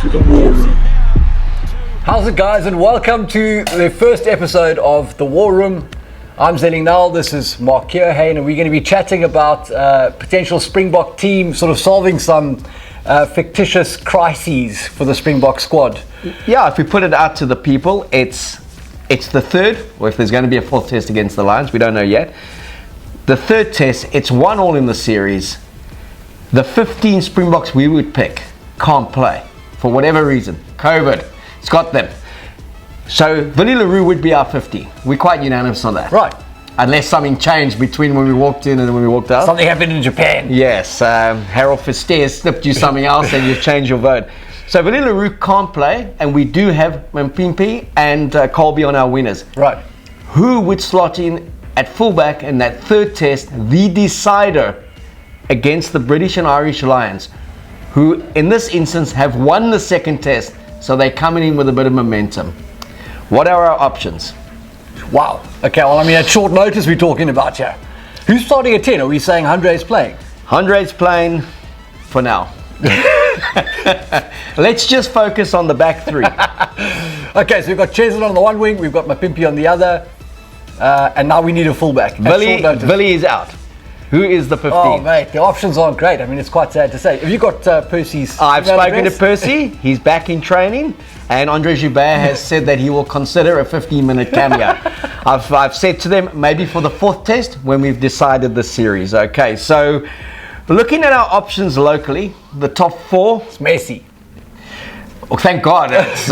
to the War Room. How's it, guys, and welcome to the first episode of the War Room. I'm Zelim Nel, this is Mark Keohane, and we're going to be chatting about potential Springbok team, sort of solving some fictitious crises for the Springbok squad. Yeah, if we put it out to the people, it's the third, or if there's going to be a fourth test against the Lions, we don't know yet. The third test, it's 1-1 in the series. The 15 Springboks we would pick can't play for whatever reason. COVID, it's got them. So Willie le Roux would be our 15. We're quite unanimous on that. Right. Unless something changed between when we walked in and when we walked out. Something happened in Japan. Yes, Harold Fassi has slipped you something else and you've changed your vote. So Willie le Roux can't play, and we do have Mpimpi and Colby on our winners. Right. Who would slot in at fullback in that third test, the decider against the British and Irish Lions, who in this instance have won the second test, so they're coming in with a bit of momentum. What are our options? Wow. Okay, well, I mean, at short notice we're talking about here. Who's starting at 10? Are we saying Handre's playing? Handre's playing for now. Let's just focus on the back three. Okay, so we've got Cheslin on the one wing, we've got Mpimpi on the other, and now we need a fullback. Billy is out. Who is the 15? Oh, mate, the options aren't great. I mean, it's quite sad to say. Have you got Percy's I've email spoken address? to Percy. He's back in training, and Andre Joubert has said that he will consider a 15-minute cameo. I've said to them, maybe for the fourth test when we've decided the series. Okay, so looking at our options locally, the top four. It's Messi. Oh, thank God it's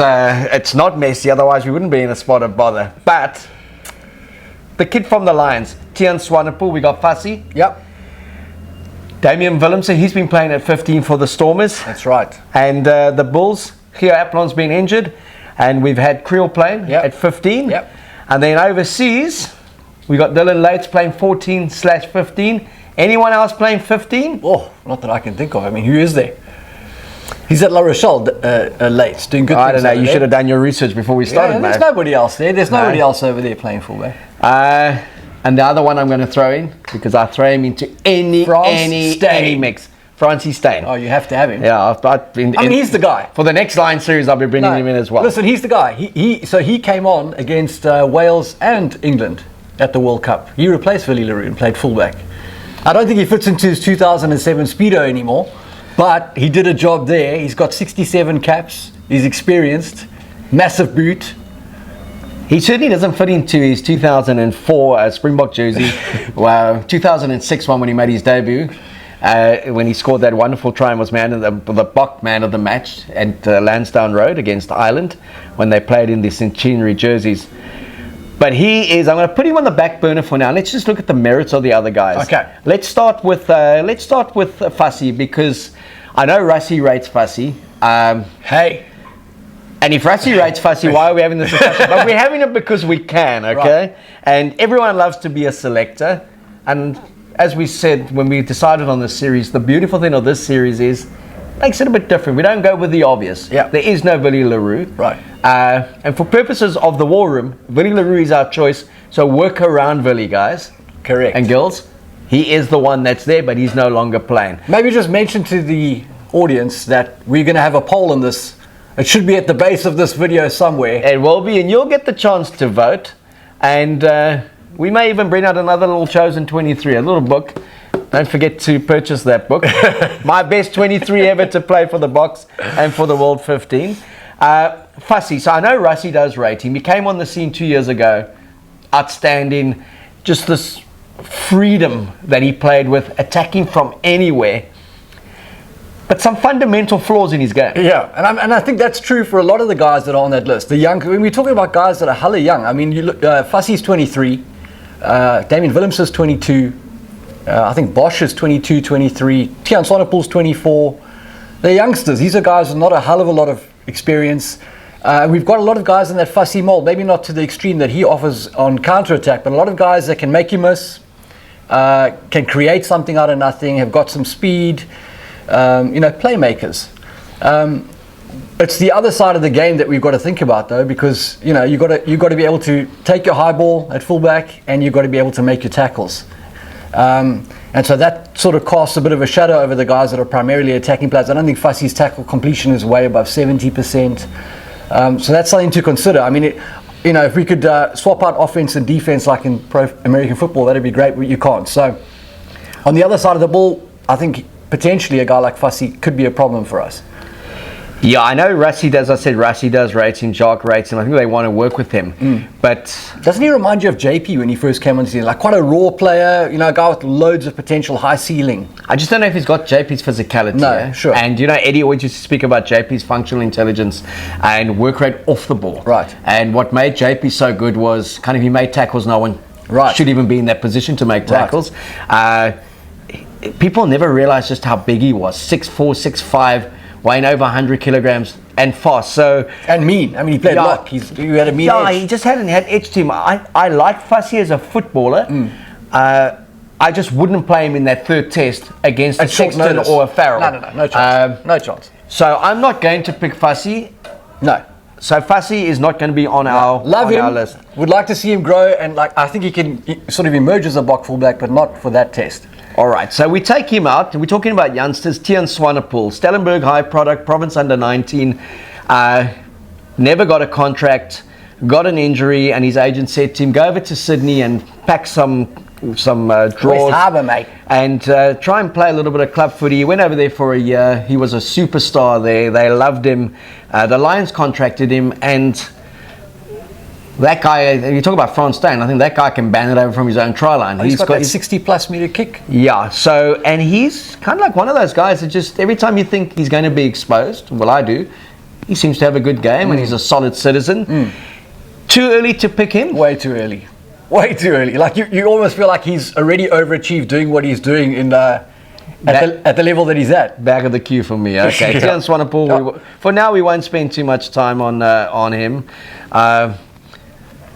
not Messi, otherwise we wouldn't be in a spot of bother. But the kid from the Lions, Tian Swanepoel, we got Fassi. Yep. Damian Willemse, he's been playing at 15 for the Stormers. That's right. And the Bulls, Gio Aplon's been injured, and we've had Creel playing at 15. Yep. And then overseas, we got Dylan Lates playing 14/15. Anyone else playing 15? Oh, not that I can think of. I mean, who is there? He's at La Rochelle late, doing good things. I don't know, you should have done your research before we started, There's mate. nobody else there. There's nobody else over there playing fullback. And the other one I'm going to throw in, because I throw him into any mix. Francis Steyn. Oh, you have to have him. Yeah, he's the guy. For the next Lion series, I'll be bringing him in as well. Listen, he's the guy. He came on against Wales and England at the World Cup. He replaced Willie le Roux and played fullback. I don't think he fits into his 2007 Speedo anymore, but he did a job there. He's got 67 caps. He's experienced. Massive boot. He certainly doesn't fit into his 2004 Springbok jersey. Well, 2006 one when he made his debut. When he scored that wonderful try and was the Bosch man of the match at Lansdowne Road against Ireland when they played in the centenary jerseys. But I'm going to put him on the back burner for now. Let's just look at the merits of the other guys. Okay. Let's start with Fassi, because I know Rassie rates Fassi. Hey. And if Rassie rates Fassi, why are we having this discussion? But we're having it because we can, okay? Right. And everyone loves to be a selector. And as we said when we decided on this series, the beautiful thing of this series is makes it a bit different. We don't go with the obvious. Yeah. There is no Willie le Roux. Right. And for purposes of the War Room, Willie le Roux is our choice. So work around Willie, guys. Correct. And girls, he is the one that's there, but he's no longer playing. Maybe just mention to the audience that we're going to have a poll on this. It should be at the base of this video somewhere. It will be, and you'll get the chance to vote. And we may even bring out another little Chosen 23, a little book. Don't forget to purchase that book. My best 23 ever to play for the Box and for the World 15. Fassi, so I know Rassie does rate him. He came on the scene 2 years ago. Outstanding. Just this freedom that he played with, attacking from anywhere. But some fundamental flaws in his game. Yeah, and I think that's true for a lot of the guys that are on that list. The young, when we're talking about guys that are hella young, I mean, you look, Fassi's 23, Damian Willemse is 22, I think Bosch is 22, 23, Tian Swanepoel's 24. They're youngsters. These are guys with not a hell of a lot of experience. We've got a lot of guys in that Fassi mold, maybe not to the extreme that he offers on counter-attack, but a lot of guys that can make you miss, can create something out of nothing, have got some speed. Playmakers. It's the other side of the game that we've got to think about, though, because you've got to be able to take your high ball at fullback, and you've got to be able to make your tackles. And And so that sort of casts a bit of a shadow over the guys that are primarily attacking players. I don't think Fassi's tackle completion is way above 70%. So that's something to consider. I mean, if we could swap out offense and defense like in pro American football, that'd be great, but you can't. So on the other side of the ball, I think potentially a guy like Fassi could be a problem for us. Yeah, I know Rassie does rate him, Jacques rates him. I think they want to work with him. But doesn't he remind you of JP when he first came on the scene? Like quite a raw player, a guy with loads of potential, high ceiling. I just don't know if he's got JP's physicality. No, sure. And Eddie always used to speak about JP's functional intelligence and work rate off the ball. Right. And what made JP so good was kind of he made tackles no one should even be in that position to make tackles. Right. People never realized just how big he was. 6'4", 6'5", weighing over 100 kilograms and fast. So and mean. I mean, he played lock. He had a mean edge. He just had edge to him. I like Fassi as a footballer. I just wouldn't play him in that third test against a Sexton or a Farrell. No chance. No chance. So I'm not going to pick Fassi. No. So Fassi is not going to be on our list. Would like to see him grow, and I think he can sort of emerge as a block fullback, but not for that test. All right, so we take him out, and we're talking about youngsters. Tian Swanepoel, Stellenberg High product, province under 19, never got a contract, got an injury, and his agent said to him, go over to Sydney and pack some draws. West Harbour, mate. And try and play a little bit of club footy. He went over there for a year. He was a superstar there. They loved him. The Lions contracted him, and that guy, you talk about Steyn, I think that guy can ban it over from his own try line. He's got that 60-plus metre kick. Yeah, and he's kind of like one of those guys that just, every time you think he's going to be exposed, well, I do, he seems to have a good game and he's a solid citizen. Too early to pick him? Way too early. Like you almost feel like he's already overachieved doing what he's doing in at the level that he's at. Back of the queue for me. Okay, Tian Swanepoel. For now, we won't spend too much time on him.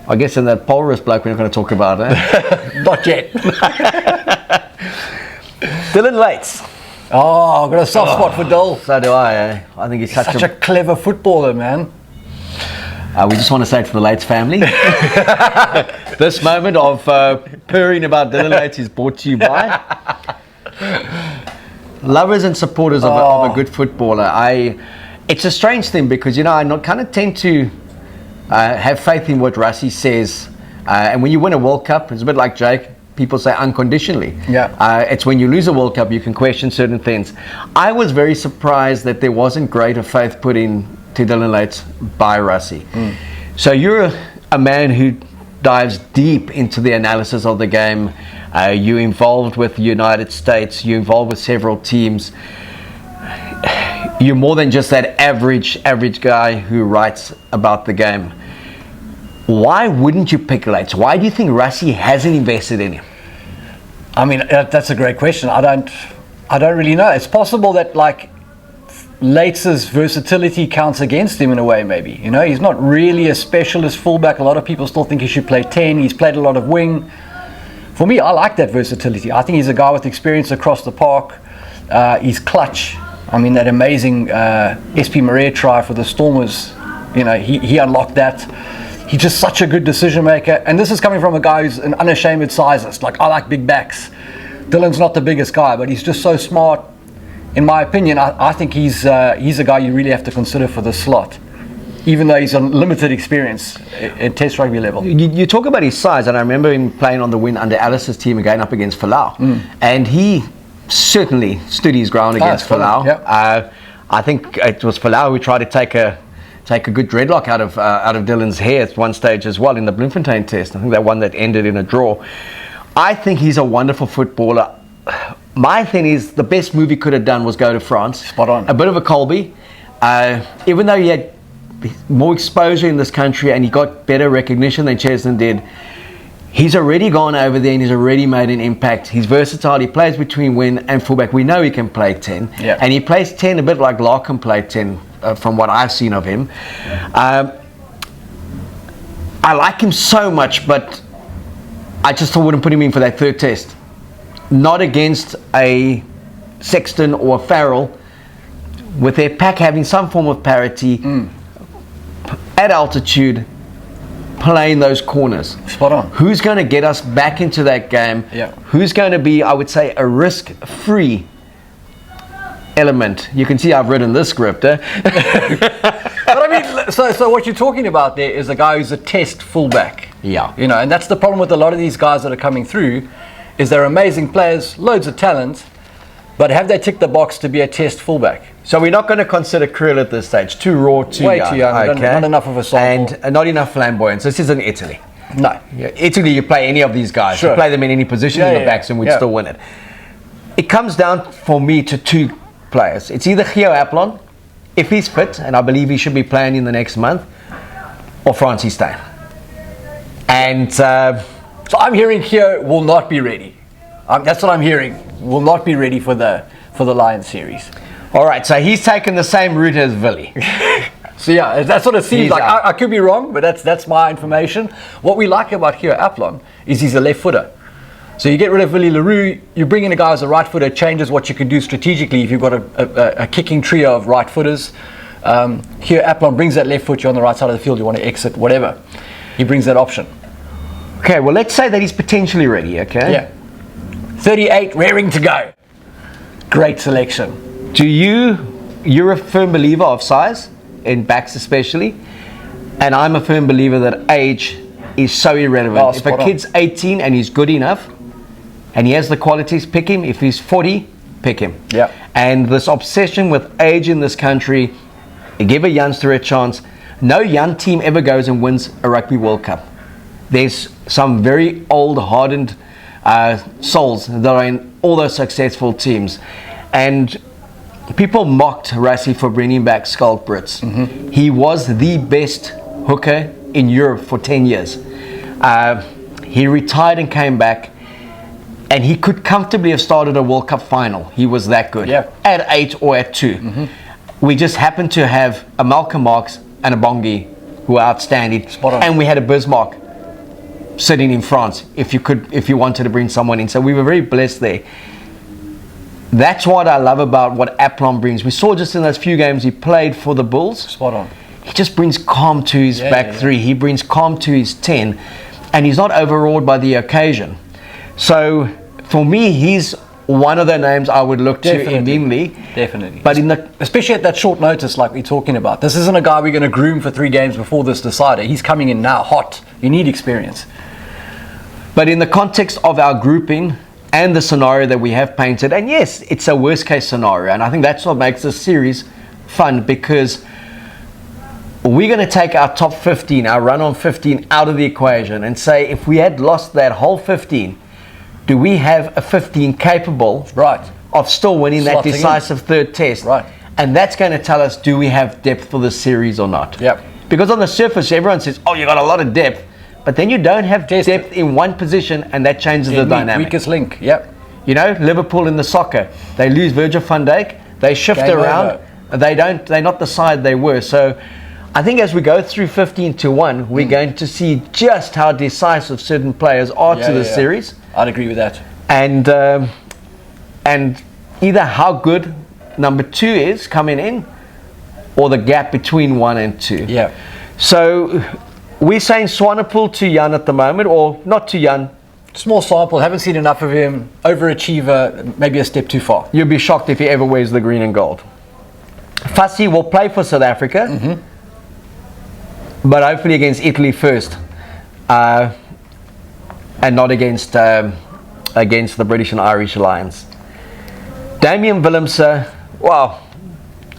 I guess in that Polaris bloke we're not going to talk about, eh? Not yet. Dylan Lates. Oh, I've got a soft spot for Dole. So do I, eh? I think he's such a clever footballer, man. We just want to say to the Lates family, this moment of purring about Dylan Lates is brought to you by lovers and supporters of a good footballer. It's a strange thing because, I kind of tend to have faith in what Rassie says. And when you win a World Cup, it's a bit like Jake, people say unconditionally. Yeah. It's when you lose a World Cup, you can question certain things. I was very surprised that there wasn't greater faith put in to Dylan Lates by Rassie. So you're a man who dives deep into the analysis of the game. You're involved with the United States. You're involved with several teams. You're more than just that average guy who writes about the game. Why wouldn't you pick Lates? Why do you think Rassie hasn't invested in him? I mean, that's a great question. I don't really know. It's possible that Lates' versatility counts against him in a way, maybe. He's not really a specialist fullback. A lot of people still think he should play 10. He's played a lot of wing. For me, I like that versatility. I think he's a guy with experience across the park. He's clutch. I mean, that amazing SP Marais try for the Stormers, he unlocked that. He's just such a good decision maker. And this is coming from a guy who's an unashamed sizist. I like big backs. Dylan's not the biggest guy, but he's just so smart. In my opinion, I think he's a guy you really have to consider for the slot, even though he's on limited experience at Test rugby level. You talk about his size, and I remember him playing on the win under Alice's team and going up against Falau. And he certainly stood his ground against Falau. Yep. I think it was Falau who tried to take a good dreadlock out of Dylan's hair at one stage as well in the Bloemfontein test. I think that one that ended in a draw. I think he's a wonderful footballer. My thing is, the best move he could have done was go to France. Spot on. A bit of a Colby. Even though he had more exposure in this country and he got better recognition than Chesney did, he's already gone over there and he's already made an impact. He's versatile. He plays between wing and fullback. We know he can play 10. Yeah. And he plays 10 a bit like Larkin played 10 from what I've seen of him. I like him so much, but I just wouldn't put him in for that third test. Not against a Sexton or a Farrell, with their pack having some form of parity at altitude. playing those corners. Spot on. Who's going to get us back into that game? Yeah. Who's going to be, I would say, a risk-free element? You can see I've written this script. But I mean, so what you're talking about there is a guy who's a test fullback. Yeah. You know, and that's the problem with a lot of these guys that are coming through, is they're amazing players, loads of talent, but have they ticked the box to be a test fullback? So we're not going to consider Krill at this stage. Too raw, too Way young. too young. Okay. Not enough of a sample. And not enough flamboyance. This isn't Italy. No. Yeah, Italy, you play any of these guys. Sure. You play them in any position in the backs and we'd still win it. It comes down for me to two players. It's either Keohane, if he's fit, and I believe he should be playing in the next month, or Steyn. And so I'm hearing Keo will not be ready. That's what I'm hearing. Will not be ready for the Lions series. all right, so he's taken the same route as Willie. So yeah, that's what it seems He's like. out. I could be wrong, but that's my information. What we like about Keohane is he's a left footer. So you get rid of Willie Roux, you bring in a guy as a right footer, it changes what you can do strategically if you've got a kicking trio of right footers. Keohane brings that left foot, you're on the right side of the field, you want to exit, whatever. He brings that option. Okay, well, let's say that he's potentially ready, okay? Yeah. 38, raring to go. Great selection. You're a firm believer of size, in backs especially, and I'm a firm believer that age is so irrelevant. Oh, if a spot on. kid's 18 and he's good enough, and he has the qualities, pick him. If he's 40, pick him. Yeah. And this obsession with age in this country, give a youngster a chance. No young team ever goes and wins a Rugby World Cup. There's some very old, hardened souls that are in all those successful teams. And people mocked Rassie for bringing back Skulk Brits. Mm-hmm. He was the best hooker in Europe for 10 years. He retired and came back, and he could comfortably have started a World Cup final. He was that good. Yeah. At 8 or at 2. Mm-hmm. We just happened to have a Malcolm Marx and a Bongi who are outstanding. Spot on. And we had a Bismarck sitting in France if you wanted to bring someone in. So we were very blessed there. That's what I love about what Aplon brings. We saw just in those few games he played for the Bulls. Spot on. He just brings calm to his back three. He brings calm to his 10. And he's not overawed by the occasion. So for me, he's one of the names I would look to in Bimley. Definitely. But especially at that short notice like we're talking about. This isn't a guy we're going to groom for 3 games before this decider. He's coming in now hot. You need experience. But in the context of our grouping and the scenario that we have painted, and yes, it's a worst case scenario, and I think that's what makes this series fun, because we're going to take our top 15, our run on 15 out of the equation and say, if we had lost that whole 15, do we have a 15 capable of still winning that decisive third test? Right. And that's going to tell us, do we have depth for this series or not? Yep. Because on the surface, everyone says, oh, you got a lot of depth. But then you don't have depth in one position, and that changes the dynamic. Weakest link, yep. You know, Liverpool in the soccer, they lose Virgil van Dijk, they shift Game around, they're not the side they were. So I think as we go through 15-1, we're going to see just how decisive certain players are to the series. I'd agree with that. And either how good number 2 is coming in, or the gap between 1 and 2. Yeah. So we're saying Swanepoel too young at the moment, or not too young. Small sample, haven't seen enough of him. Overachiever, maybe a step too far. You'll be shocked if he ever wears the green and gold. Fassi will play for South Africa, but hopefully against Italy first, and not against the British and Irish Lions. Damian Willemse, wow,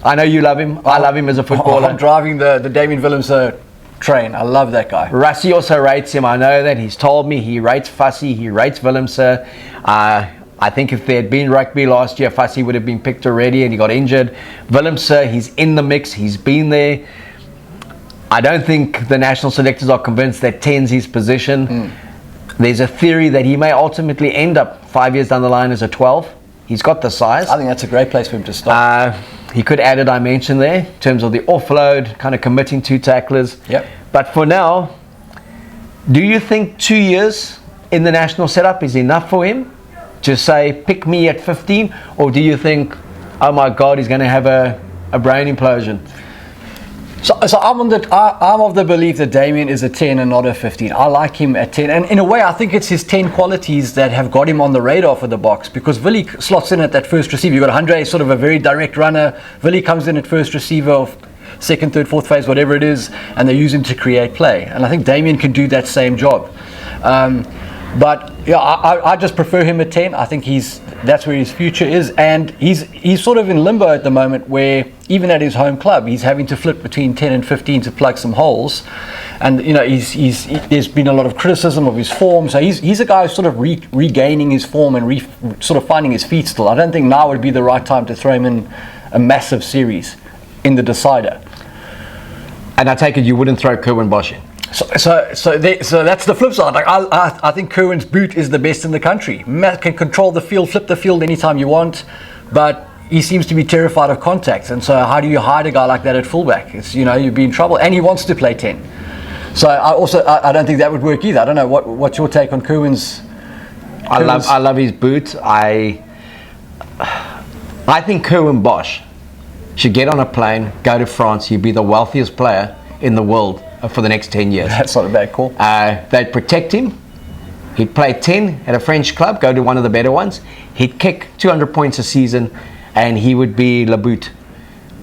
I know you love him. I love him as a footballer. I'm driving the Damian Willemse train. I love that guy. Rassie also rates him. I know that. He's told me he rates Fassi, he rates Willemse. I think if there had been rugby last year, Fassi would have been picked already, and he got injured. Willemse, he's in the mix. He's been there. I don't think the national selectors are convinced that 10's his position. There's a theory that he may ultimately end up 5 years down the line as a 12. He's got the size. I think that's a great place for him to start. He could add a dimension there in terms of the offload, kind of committing 2 tacklers. Yep. But for now, do you think 2 years in the national setup is enough for him to say, pick me at 15? Or do you think, oh my God, he's going to have a brain implosion? So I'm of the belief that Damien is a 10 and not a 15. I like him at 10, and in a way I think it's his 10 qualities that have got him on the radar for the Box, because Willie slots in at that first receiver. You've got Andre, sort of a very direct runner. Willie comes in at first receiver of second, third, fourth phase, whatever it is, and they use him to create play. And I think Damien can do that same job. But yeah, I just prefer him at 10. I think that's where his future is, and he's sort of in limbo at the moment, where even at his home club he's having to flip between 10 and 15 to plug some holes. And you know, there's been a lot of criticism of his form, so he's a guy who's sort of regaining his form and sort of finding his feet still. I don't think now would be the right time to throw him in a massive series in the decider. And I take it you wouldn't throw Kerwin Bosch in? So that's the flip side. Like I think Kerwin's boot is the best in the country. Matt can control the field, flip the field anytime you want, but he seems to be terrified of contact. And so how do you hide a guy like that at fullback? It's, you know, you'd be in trouble. And he wants to play 10. So I don't think that would work either. I don't know what's your take on Kerwin's. I love his boot. I think Kerwin Bosch should get on a plane, go to France. He'd be the wealthiest player in the world for the next 10 years. That's not a bad call. They'd protect him. He'd play 10 at a French club, go to one of the better ones. He'd kick 200 points a season, and he would be Le Boot.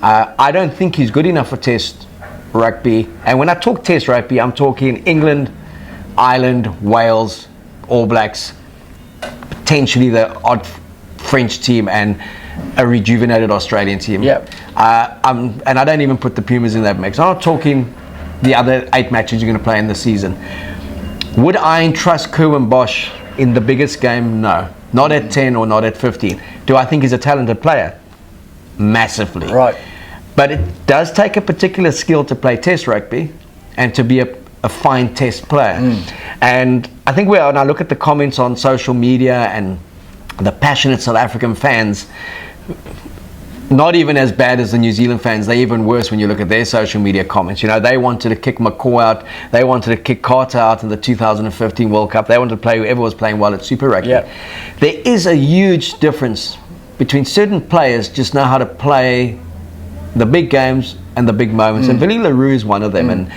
I don't think he's good enough for Test rugby. And when I talk Test rugby, I'm talking England, Ireland, Wales, All Blacks, potentially the odd French team, and a rejuvenated Australian team. Yep. And I don't even put the Pumas in that mix. I'm not talking the other 8 matches you're going to play in the season. Would I entrust Kerwin Bosch in the biggest game? No. Not at 10 or not at 15. Do I think he's a talented player? Massively. Right. But it does take a particular skill to play Test rugby and to be a fine Test player. And I think when I look at the comments on social media and the passionate South African fans, not even as bad as the New Zealand fans, they're even worse when you look at their social media comments. You know, they wanted to kick McCaw out, they wanted to kick Carter out in the 2015 World Cup, they wanted to play whoever was playing well at Super Rugby. Yeah. There is a huge difference between certain players just know how to play the big games and the big moments, and Willie le Roux is one of them. And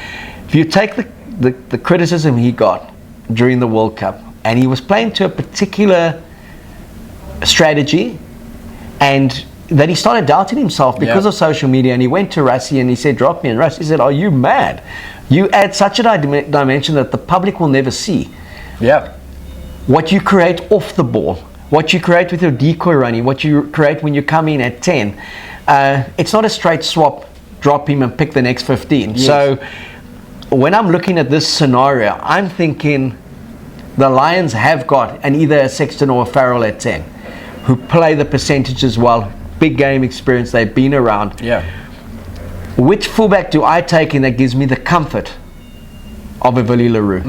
if you take the criticism he got during the World Cup, and he was playing to a particular strategy, and that he started doubting himself because of social media, and he went to Rassie and he said, drop me, and Rassie said, are you mad? You add such a dimension that the public will never see. Yeah. What you create off the ball, what you create with your decoy running, what you create when you come in at 10, it's not a straight swap, drop him and pick the next 15. Yes. So when I'm looking at this scenario, I'm thinking the Lions have got either a Sexton or a Farrell at 10 who play the percentages well, big game experience, they've been around. Yeah. Which fullback do I take in that gives me the comfort of a Willie le Roux?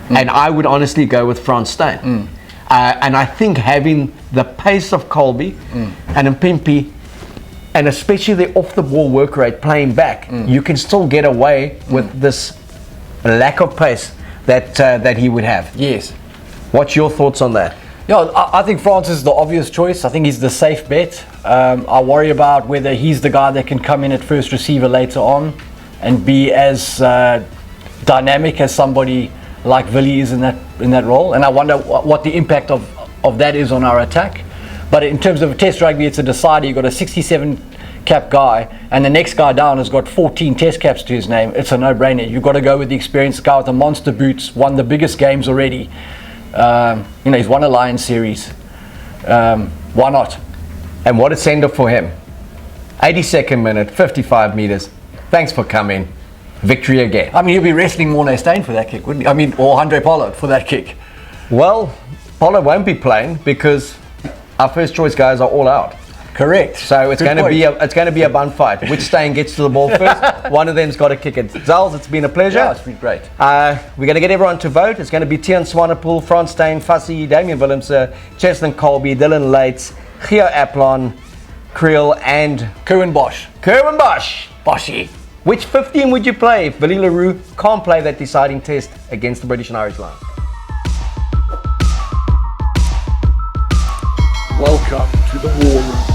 And I would honestly go with Steyn. And I think having the pace of Colby and Mpimpi, and especially the off-the-ball work rate playing back, you can still get away with this lack of pace that he would have. Yes. What's your thoughts on that? Yeah, I think France is the obvious choice. I think he's the safe bet. I worry about whether he's the guy that can come in at first receiver later on and be as dynamic as somebody like Willie is in that role. And I wonder what the impact of that is on our attack. But in terms of Test rugby, it's a decider. You've got a 67 cap guy, and the next guy down has got 14 Test caps to his name. It's a no-brainer. You've got to go with the experienced guy with the monster boots, won the biggest games already. He's won a Lions series. Why not? And what a send-off for him. 82nd minute, 55 meters. Thanks for coming. Victory again. I mean, he'll be wrestling Mornay Steyn for that kick, wouldn't he? I mean, or Andre Pollard for that kick. Well, Pollard won't be playing because our first choice guys are all out. Correct. So it's going to be a bun fight. Which Steyn gets to the ball first? One of them's got to kick it. Zals, it's been a pleasure. Yeah, it's been great. We're going to get everyone to vote. It's going to be Tian Swanepoel, Frans Steyn, Fassi, Damien Willemse, Cheslin Colby, Dylan Lates, Geo Aplon, Creel, and Kerwin Bosch. Kerwin Bosch. Boshy. Which 15 would you play if Willie le Roux can't play that deciding test against the British and Irish Lions? Welcome to the War Room.